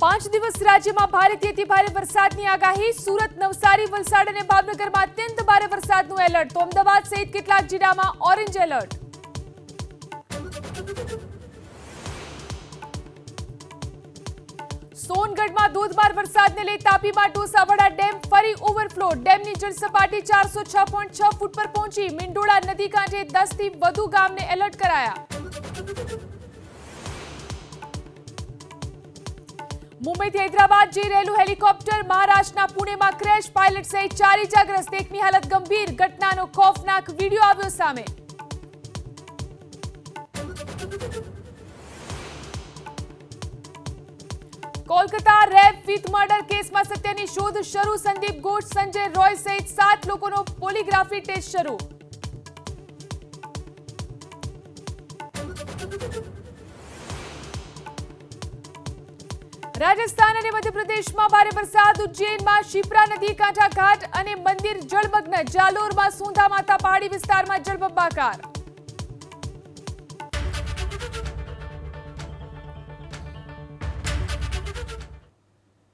5 દિવસ રાજ્યમાં ભારેથી અતિ ભારે વરસાદની આગાહી। સુરત, નવસારી, વલસાડ અને ભાવનગરમાં અત્યંત ભારે વરસાદનું એલર્ટ તો અમદાવાદ સહિત કેટલાક જિલ્લામાં ઓરેન્જ એલર્ટ। સોનગઢમાં ધોધમાર વરસાદને લઈ તાપીમાં ડોસાવાડા ડેમ ફરી ઓવરફ્લો। ડેમની જળસપાટી 406.6 ફૂટ પર પહોંચી। મીંડોળા નદી કાંઠે 10 થી વધુ ગામને એલર્ટ કરાયા। મુંબઈથી હૈદરાબાદ જઈ રહેલું હેલિકોપ્ટર મહારાષ્ટ્રના પુણેમાં ક્રેશ। પાયલટ સહિત 4 ઇજાગ્રસ્ત, એકની હાલત ગંભીર। ઘટનાનો ખોફનાક વિડીયો આવ્યો સામે। કોલકાતા રેપ વિથ મર્ડર કેસમાં સત્યની શોધ શરૂ। સંદીપ ઘોષ, સંજય રોય સહિત 7 લોકોનો પોલીગ્રાફી ટેસ્ટ શરૂ। રાજસ્થાન અને મધ્યપ્રદેશમાં ભારે વરસાદ। ઉજ્જૈનમાં શિપ્રા નદી કાંઠા ઘાટ અને મંદિર જળમગ્ન। જાલોરમાં સુંધા માતા પહાડી વિસ્તારમાં જળબંબાકાર।